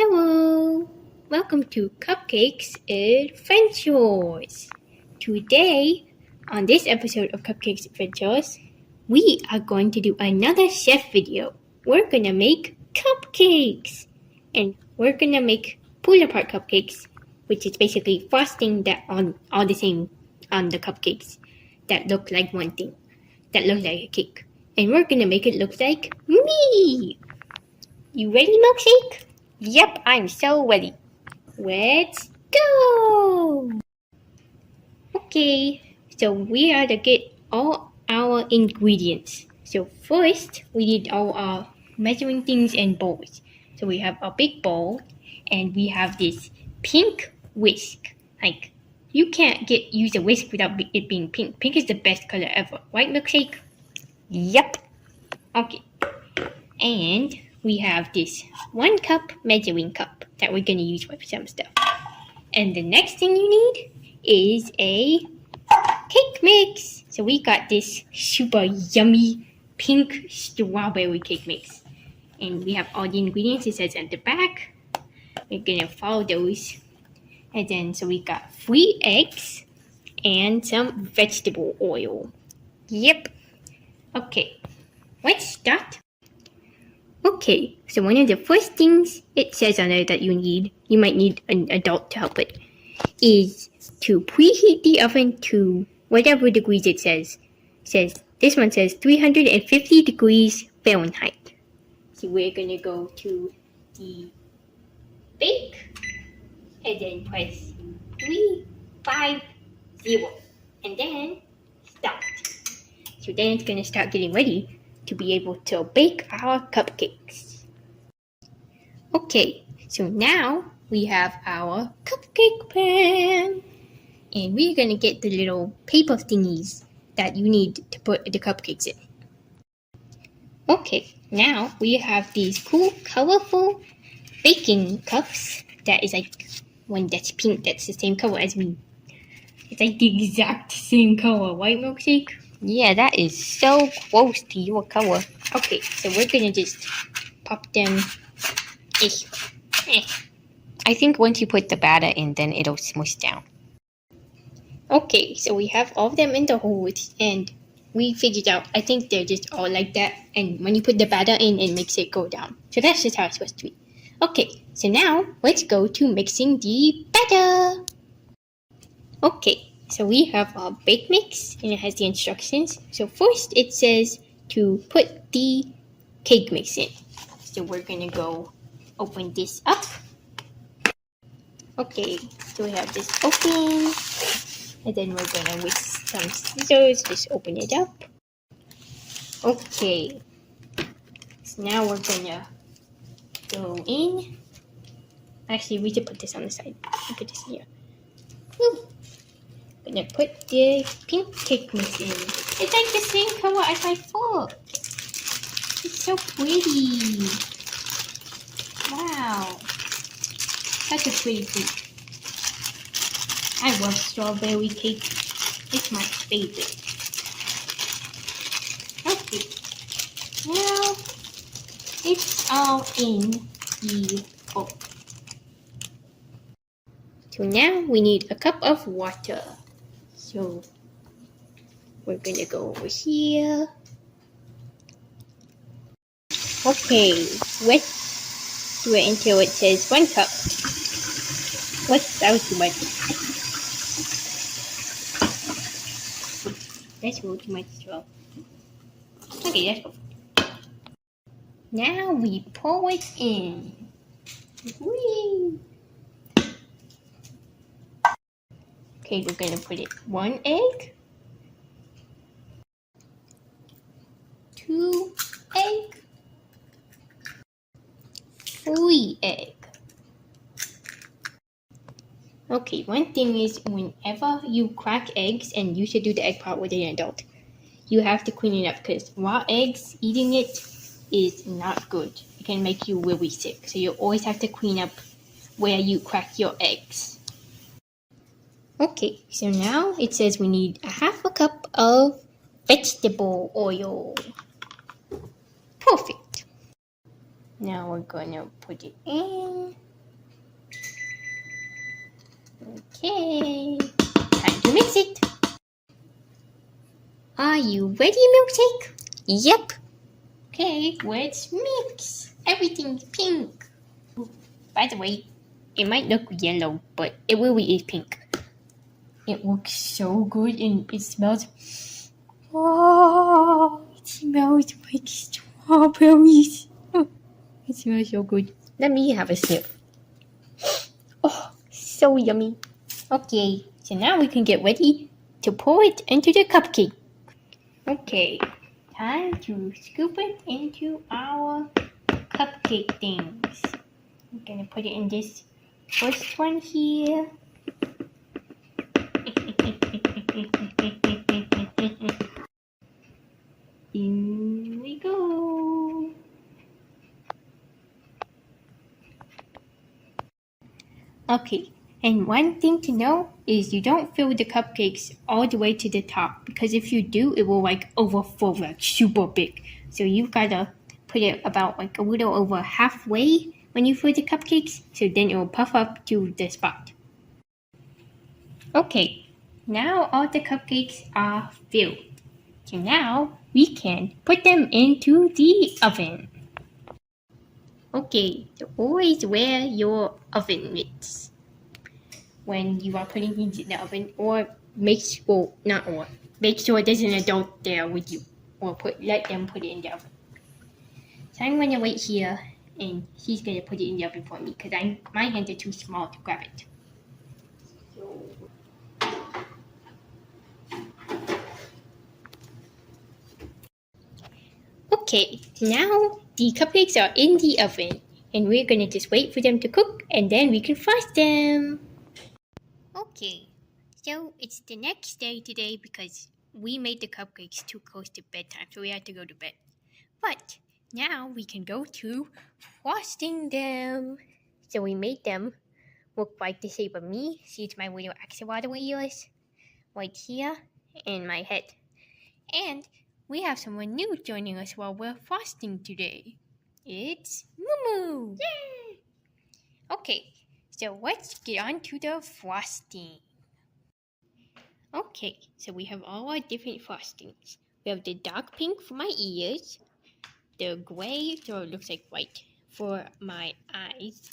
Hello! Welcome to Cupcakes Adventures! Today, on this episode of Cupcakes Adventures, we are going to do another chef video. We're gonna make cupcakes! And we're gonna make pull-apart cupcakes, which is basically frosting that on all the same on the cupcakes that look like one thing, that look like a cake. And we're gonna make it look like me! You ready, Milkshake? Yep, I'm so ready. Let's go! Okay, so we are to get all our ingredients. So first, we need all our measuring things and bowls. So we have a big bowl, and we have this pink whisk. Like, you can't use a whisk without it being pink. Pink is the best color ever, right, Milkshake? Yep. Okay, and we have this 1 cup measuring cup that we're going to use for some stuff. And the next thing you need is a cake mix. So we got this super yummy pink strawberry cake mix. And we have all the ingredients, it says at the back. We're going to follow those. And then, so we got 3 eggs and some vegetable oil. Yep. Okay, let's start. Okay, so one of the first things it says on there that you might need an adult to help it, is to preheat the oven to whatever degrees it says. This one says 350 degrees Fahrenheit. So we're gonna go to the bake and then press 350 and then start. So then it's gonna start getting ready to be able to bake our cupcakes. Okay, so now we have our cupcake pan. And we're gonna get the little paper thingies that you need to put the cupcakes in. Okay, now we have these cool, colorful baking cups. That is like one that's pink, that's the same color as me. It's like the exact same color, right, Milkshake? Yeah, that is so close to your color. Okay, so we're gonna just pop them. I think once you put the batter in, then it'll smush down. Okay, so we have all of them in the holes, and we figured out, I think they're just all like that, and when you put the batter in, it makes it go down. So that's just how it's supposed to be. Okay, so now let's go to mixing the batter. Okay. So we have our bake mix, and it has the instructions. So first it says to put the cake mix in. So we're gonna go open this up. Okay, so we have this open, and then we're gonna with some scissors just open it up. Okay, so now we're gonna go in. Actually, we should put this on the side. Put this here. Woo. Gonna put the pink cake mix in. It's like the same color as my foot. It's so pretty. Wow. Such a pretty cake. I love strawberry cake. It's my favorite. Okay. Now it's all in the bowl. So now we need a cup of water. So we're gonna go over here. Okay, let's do it until it says 1 cup. That was too much. That's a little too much as well. Okay, that's good. Now we pour it in. Whee! Okay, we're gonna put it 1 egg, 2 egg, 3 egg. Okay, one thing is whenever you crack eggs, and you should do the egg part with an adult, you have to clean it up because raw eggs, eating it is not good. It can make you really sick. So you always have to clean up where you crack your eggs. Okay, so now it says we need a 1/2 cup of vegetable oil. Perfect. Now we're gonna put it in. Okay, time to mix it. Are you ready, milkshake? Yep. Okay, let's mix. Everything's pink. By the way, it might look yellow, but it really is pink. It looks so good and it smells. Oh, it smells like strawberries. Oh, it smells so good. Let me have a sniff. Oh, so yummy. Okay, so now we can get ready to pour it into the cupcake. Okay, time to scoop it into our cupcake things. I'm gonna put it in this first one here. In we go. Okay, and one thing to know is you don't fill the cupcakes all the way to the top, because if you do, it will like overflow like super big. So you've gotta put it about like a little over halfway when you fill the cupcakes, so then it will puff up to the spot. Okay, now all the cupcakes are filled. So now we can put them into the oven. Okay, so always wear your oven mitts when you are putting things in the oven, or make sure there's an adult there with you, or let them put it in the oven. So I'm gonna wait here, and she's gonna put it in the oven for me because my hands are too small to grab it. Okay, now the cupcakes are in the oven, and we're gonna just wait for them to cook, and then we can frost them. Okay, so it's the next day today because we made the cupcakes too close to bedtime, so we had to go to bed. But now we can go to frosting them. So we made them look like the shape of me. See, it's my little axolotl ears right here and my head. And we have someone new joining us while we're frosting today. It's Moo. Yay! Okay, so let's get on to the frosting. Okay, so we have all our different frostings. We have the dark pink for my ears, the gray, so it looks like white, for my eyes,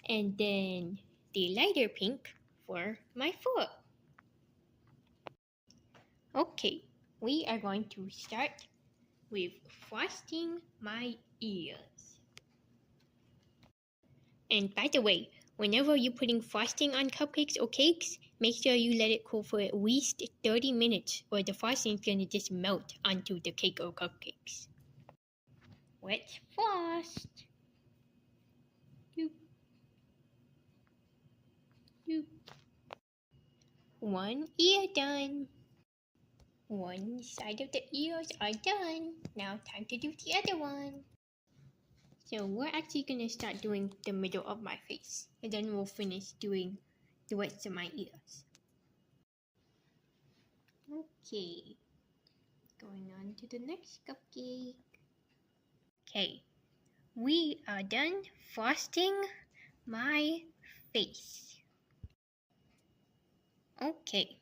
and then the lighter pink for my fur. Okay, we are going to start with frosting my ears. And by the way, whenever you're putting frosting on cupcakes or cakes, make sure you let it cool for at least 30 minutes or the frosting is going to just melt onto the cake or cupcakes. Let's frost. Doop. Doop. One ear done. One side of the ears are done. Now time to do the other one. So we're actually going to start doing the middle of my face, and then we'll finish doing the rest of my ears. Okay, going on to the next cupcake. Okay, we are done frosting my face. Okay,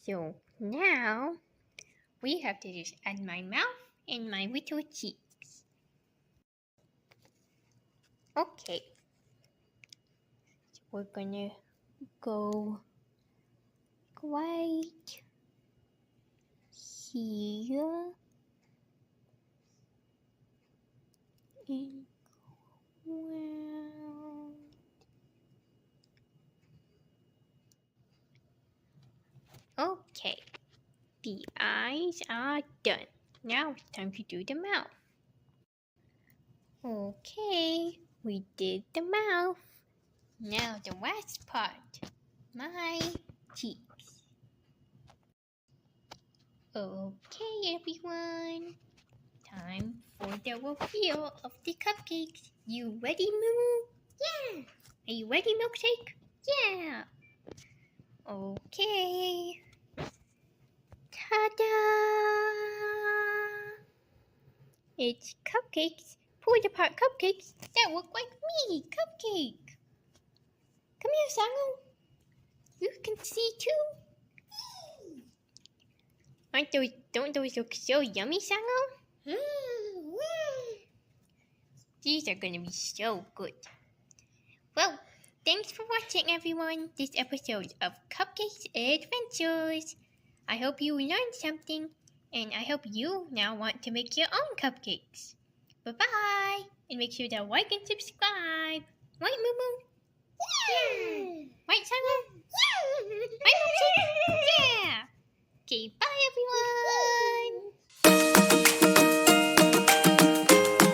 so now we have to just add my mouth and my little cheeks. Okay, so we're gonna go right here and around. Okay, the eyes are done. Now it's time to do the mouth. Okay, we did the mouth. Now the last part, my cheeks. Okay, everyone. Time for the reveal of the cupcakes. You ready, Moo? Yeah. Are you ready, Milkshake? Yeah. Okay. Ta-da! It's cupcakes. Pulled apart cupcakes that look like me. Cupcake. Come here, Sango. You can see too. Don't those look so yummy, Sango? These are gonna be so good. Well, thanks for watching, everyone, this episode of Cupcakes Adventures. I hope you learned something, and I hope you now want to make your own cupcakes. Bye-bye, and make sure to like and subscribe. Right, Moo Moo?